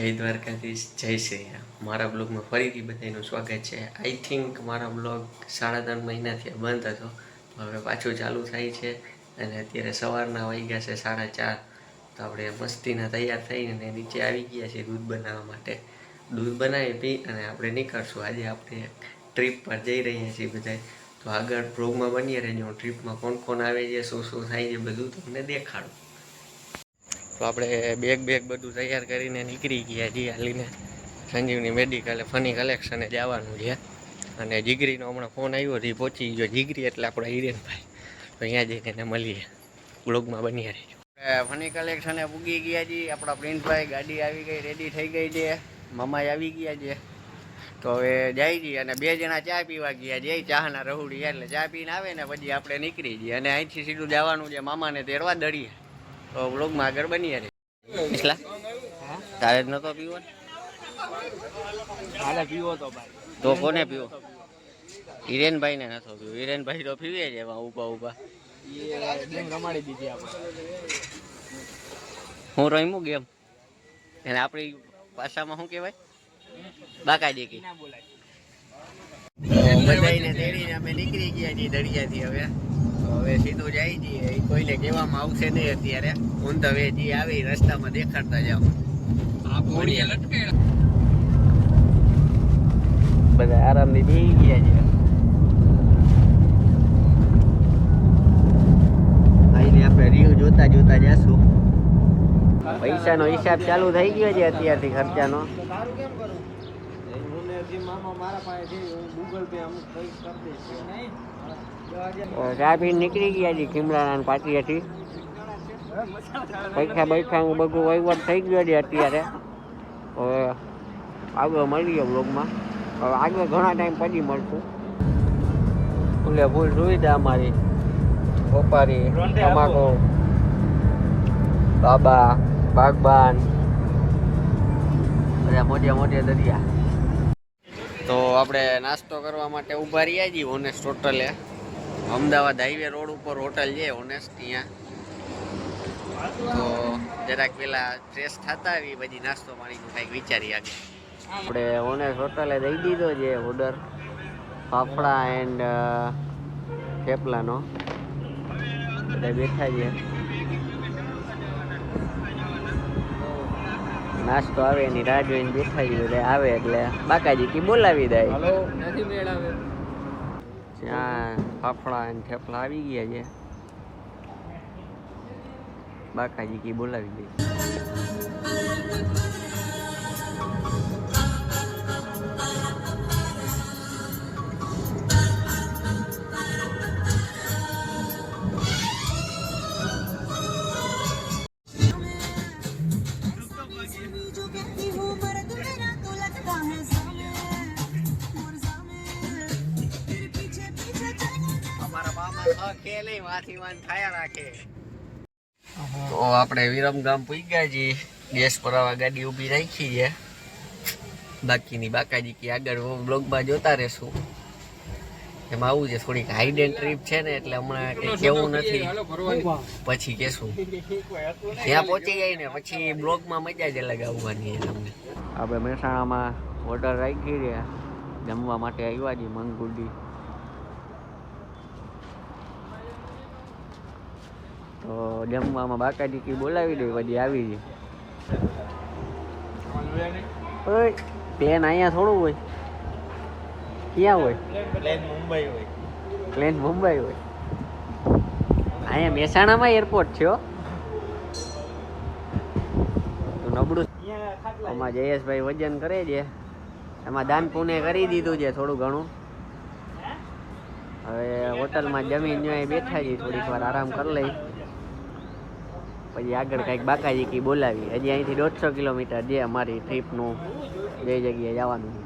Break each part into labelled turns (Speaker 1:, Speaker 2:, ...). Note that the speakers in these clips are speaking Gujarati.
Speaker 1: જય દ્વારકાધીશ, જય શ્રી રામ. મારા બ્લોગમાં ફરીથી બધાનું સ્વાગત છે. આઈ થિંક મારા બ્લોગ 3.5 મહિનાથી બંધ હતો, હવે પાછું ચાલુ થાય છે. અને અત્યારે સવારના વાગ્યા છે 4:30. તો આપણે મસ્તીના તૈયાર થઈને નીચે આવી ગયા છીએ દૂધ બનાવવા માટે. દૂધ બનાવી પી અને આપણે નીકળશું. આજે આપણે ટ્રીપ પર જઈ રહ્યા છીએ બધા. તો આગળ બ્લોગમાં બની રહેજો. ટ્રીપમાં કોણ કોણ આવે છે, શું થાય છે, બધું તમને દેખાડું. તો આપણે બેગ બધું તૈયાર કરીને નીકળી ગયા છીએ હાલીને. સંજીવની મેડિકલે ફની કલેક્શને જવાનું છે. અને જીગરીનો હમણાં ફોન આવ્યો હતો, પહોંચી ગયો. જીગરી એટલે આપણા હિરેનભાઈ. તો અહીંયા જઈને એને મળીએ. બ્લોગમાં બની રહીજો. ફની કલેક્શને પૂગી ગયા છીએ. આપણા પ્રિન્સભાઈ ગાડી આવી ગઈ, રેડી થઈ ગઈ છે. મામા આવી ગયા છે. તો હવે જાય છીએ અને 2 જણા ચા પીવા ગયા છે. ચાના રહુડી એટલે ચા પીને આવે ને પછી આપણે નીકળી જઈએ. અને અહીંથી સીધું જવાનું છે મામાને તેડવા દળીએ. તો બ્લોગમાં આગળ બની રહે. એટલા તારે જ નતો પીવો?
Speaker 2: હાલે પીવો તો ભાઈ.
Speaker 1: તો કોને પીવો? હિરેનભાઈ ને નતો પીવો. હિરેનભાઈ તો પીવે છે એમાં ઊભા
Speaker 2: ગેમ રમાડી દીધી આપણે.
Speaker 1: હું રમ્યું ગેમ એને આપણી ભાષામાં શું કહેવાય? બાકાજીકી. બધાને તેડીને અમે નીકળી ગયા છીએ દરિયાથી. હવે સીધું જાય છીએ. કોઈને કહેવામાં આવશે નહીં અત્યારે. ઊંધ હવે જે આવી રસ્તામાં દેખાડતા જાવ. બધા આરામથી બેસી ગયા છે. અહીંને આપણે રીવ જોતા જશું. પૈસાનો હિસાબ ચાલુ થઈ ગયો છે અત્યારથી ખર્ચાનો. ચા પીને નીકળી ગયા છે ખીમરાના પાટિયાથી. પૈસા બધું વહીવટ થઈ ગયો છે અત્યારે. હવે આગળ મળીએ બ્લોગમાં. હવે આગળ ઘણા ટાઈમ પછી મળશું. ફૂલ સુવિધા અમારી. ઓપારી, તમાકુ, બાબા, બાગબાન, બધા મોટા દરિયા. તો આપણે નાસ્તો કરવા માટે ઊભા રહ્યા છીએ ઓનેસ્ટ હોટલે. અમદાવાદ હાઈવે રોડ ઉપર હોટલ છે ઓનેસ્ટ. ત્યાં તો જરાક પેલા ફ્રેશ થતા આવી પછી નાસ્તો પાણીનું કંઈક વિચારી આગળ. આપણે ઓનેસ્ટ હોટલે દઈ દીધો છે ઓર્ડર ફાફડા એન્ડ થેપલાનો. બધા બેઠા છે. નાસ્તો આવે એની રાહ જોઈને બેઠા છીએ. બધા આવે એટલે બાકાજી બોલાવી દે. ત્યાં ફાફડા અને થેપલા આવી ગયા છે. બાકાજી બોલાવી દે. તો આપણે વિરમગામ પૂગ્યા છીએ. ગેસ ભરાવા ગાડી ઊભી રાખી છે. બાકીની બાકાજી આગળ બ્લોગમાં જોતા રહેશું. એમાં આવું છે, થોડીક હાઈડેન ટ્રીપ છે ને એટલે હમણાં કંઈ કેવું નથી, પછી કેશું. ત્યાં પહોંચી જાય ને પછી બ્લોગમાં મજા જ અલગ આવવાની છે તમને. આપણે મહેસાણામાં ઓર્ડર રાખી રહ્યા જમવા માટે આવ્યા છીએ મંગુડી. તો જમવામાં બાકાજી બોલાવી દે પછી આવી જાય. પ્લેન અહીંયા થોડું હોય, ક્યાં હોય? પ્લેન મુંબઈ હોય. અહીંયા મહેસાણામાં એરપોર્ટ છે. તો નબળું. આમાં જયેશભાઈ વજન કરે છે. એમાં દાન પુણ્ય કરી દીધું છે થોડું ઘણું. હવે હોટલમાં જમીન જો બેઠા છીએ, થોડીક વાર આરામ કરી લઈ પછી આગળ કંઈક બાકાજી બોલાવી. હજી અહીંથી 150 કિલોમીટર છે અમારી ટ્રીપનું, જે જગ્યાએ જવાનું છે.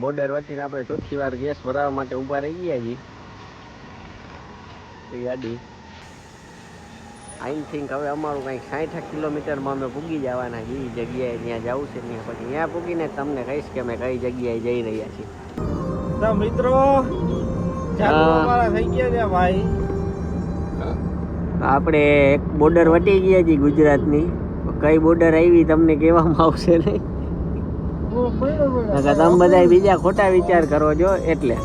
Speaker 1: બોર્ડર વચ્ચે આપણે ચોથી વાર ગેસ ભરાવવા માટે ઊભા રહી ગયા છીએ. ગાડી આઈ થિંક હવે અમારું કંઈક 60 કિલોમીટરમાં અમે પૂગી જવાના એ જગ્યાએ ત્યાં જવું છે. ત્યાં પછી ત્યાં પૂગીને તમને કહીશ કે અમે કઈ જગ્યાએ જઈ રહ્યા છીએ.
Speaker 2: તો મિત્રો થઈ ગયા છે ભાઈ.
Speaker 1: આપણે એક બોર્ડર વટી ગયા છીએ ગુજરાતની. કઈ બોર્ડર આવી તમને કહેવામાં આવશે નહીં. તમે બધા બીજા ખોટા વિચાર કરો છો એટલે.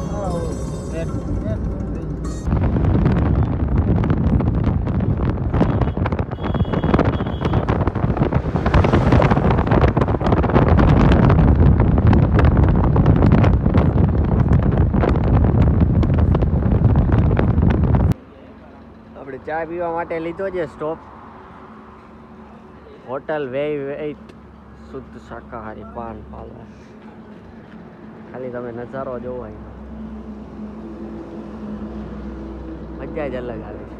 Speaker 1: આપણે ચા પીવા માટે લીધો છે સ્ટોપ. હોટલ વેઇટ શુદ્ધ શાકાહારી પાન પાર્લર. ખાલી તમે નજારો જોવો એનો મજા જ અલગ આવે છે.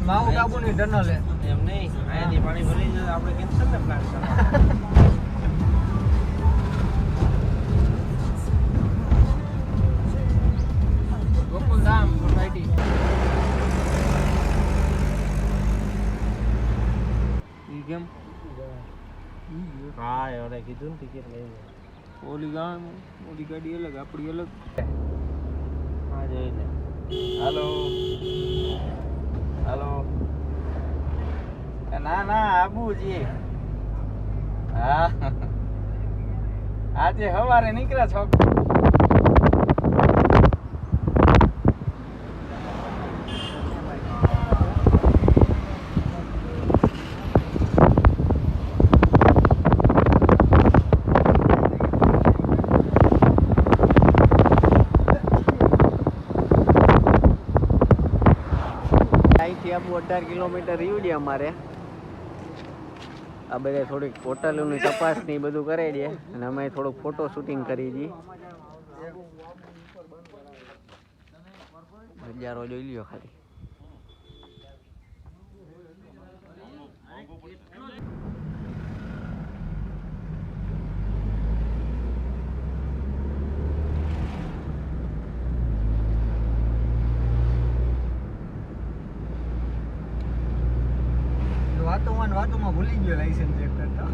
Speaker 2: માઉન્ટ આબુની ટનલ એમ નહીં, અહીંયાથી પાણી ભરી જાય આપણે કેન્સલ ને પ્લાન કરવાનો. ગોકુલધામ સોસાયટી. ઈ કેમ? હા એવડે કીધું ને ટિકિટ લઈ જાય. ઓલી ગાડી અલગ, આપણી અલગ. હા જોઈ લે. હાલો હાલો. ના ના આબુજી. હા આજે સવારે નીકળ્યા છો.
Speaker 1: અહીંથી આબુ 18 કિલોમીટર રહ્યું છે અમારે. આ બધા થોડીક હોટલોની તપાસ ને એ બધું કરે છે અને અમે થોડુંક ફોટો શૂટિંગ કરી છીએ. નજારો જોઈ લ્યો ખાલી.
Speaker 2: વાતોમાં ભૂલી ગયો લાઇસન્સ ચેક કરતા.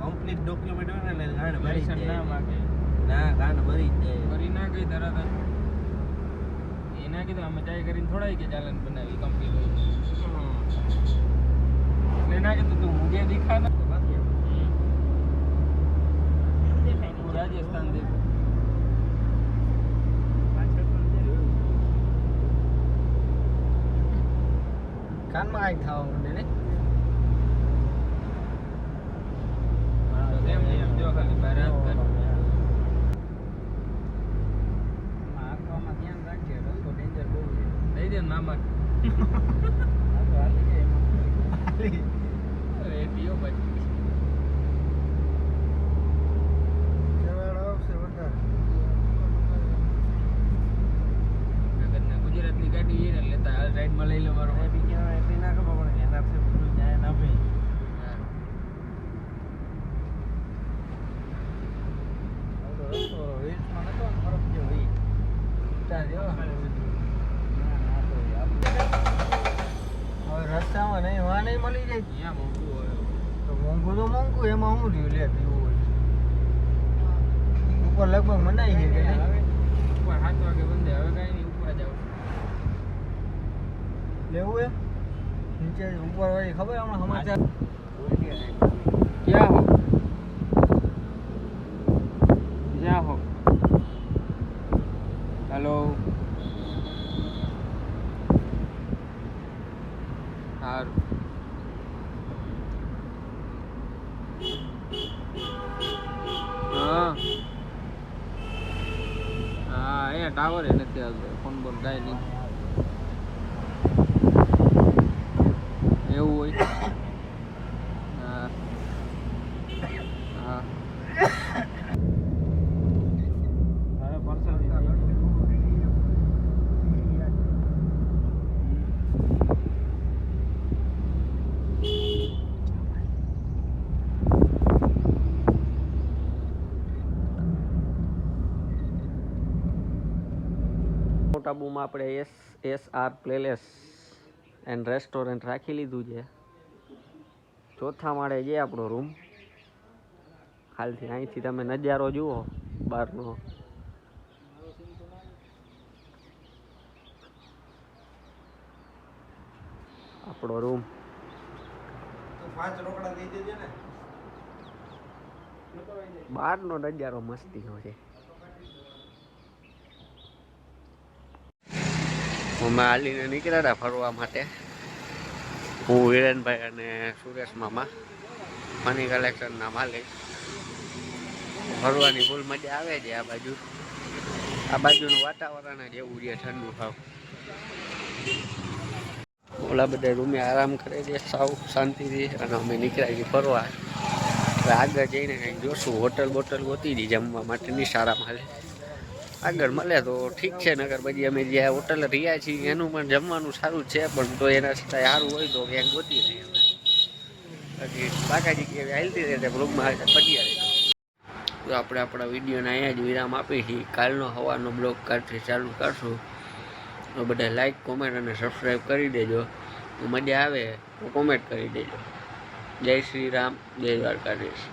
Speaker 2: કમ્પ્લીટ ડોક્યુમેન્ટ હોય ને એટલે ગાંડ ભરી જાય. ના માગે ના ગાંડ ભરી જાય. ભરી ના ગઈ તરત એના કીધું અમે ટ્રાય કરીને થોડા કે ચાલન બનાવી કમ્પ્લીટ હોય એટલે ના કીધું તું મુજે દિખા ના રાજસ્થાન દેખ. કાનમાં કઈક થવા માંડે ને. જો ખાલી બહાર આંખમાં ધ્યાન રાખજે. રસ્તો ડેન્જર બહુ છે. દઈ દે મામા. અરે પીઓ પછી ગુજરાતની ગાડી એને લેતા હાલ રાઈડમાં લઈ લો મારો. એટલી ના ખબર પડે એના જાય ના ભાઈ. રીલ્સમાં નતો ફરક જો ભાઈ. હવે રસ્તામાં નહીં વા નહીં મળી જાય. ત્યાં મોંઘું હોય તો મોંઘું એમાં શું થયું લે પીવું હોય. ઉપર લગભગ મનાઈ છે કે નહીં. ઉપર 7 વાગે બંધ. હવે કાંઈ નહીં ઉપર જાવ લેવું હે. નીચે ઉપર વાળી ખબર હમણાં સમાચાર ક્યાં હો જ્યાં હો. હેલો સારું. હા હા અહીંયા ટાવર એ નથી આવતો. ફોન બોન કાંઈ નહીં.
Speaker 1: એવું હોય. હા હા
Speaker 2: હવે પરસાદી
Speaker 1: મોટાબુમાં આપણે SR પ્લેલેસ એન્ડ રેસ્ટોરન્ટ રાખી લીધું છે. ચોથા માળે છે આપણો રૂમ. હાલથી અહીંથી તમે નજારો જુઓ બહારનો. આપણો રૂમ.
Speaker 2: 5 રોકડા દઈ દેજે ને.
Speaker 1: બહારનો નજારો મસ્તીનો છે. અમે હાલીને નીકળ્યા હતા ફરવા માટે. હું હિરેનભાઈ અને સુરેશ મામા, મની કલેક્શનના માલિક. ફરવાની ફૂલ મજા આવે છે આ બાજુ. આ બાજુનું વાતાવરણ જ એવું છે, ઠંડુ ભાવ. ઓલા બધા રૂમે આરામ કરે છે સાવ શાંતિથી, અને અમે નીકળ્યા છીએ ફરવા. હવે આગળ જઈને કંઈક જોશું, હોટલ બોટલ ગોતી હતી જમવા માટેની સારા માલે. આગળ મળે તો ઠીક છે, નગર પછી અમે જ્યાં હોટલ રહ્યા છીએ એનું પણ જમવાનું સારું છે, પણ તો એના છતાં સારું હોય તો ક્યાંક ગોતી લઈએ અમે. બાકી બાકાજી કે હાલતી રહે બ્લોગમાં પડ્યા રહે. તો આપણે આપણા વિડીયોને અહીંયા જ વિરામ આપી છીએ. કાલનો સવારનો બ્લોગ કાલથી ચાલુ કરશું. તો બધા લાઈક, કોમેન્ટ અને સબસ્ક્રાઈબ કરી દેજો. મજા આવે તો કોમેન્ટ કરી દેજો. જય શ્રી રામ, જય દ્વારકાધીશ.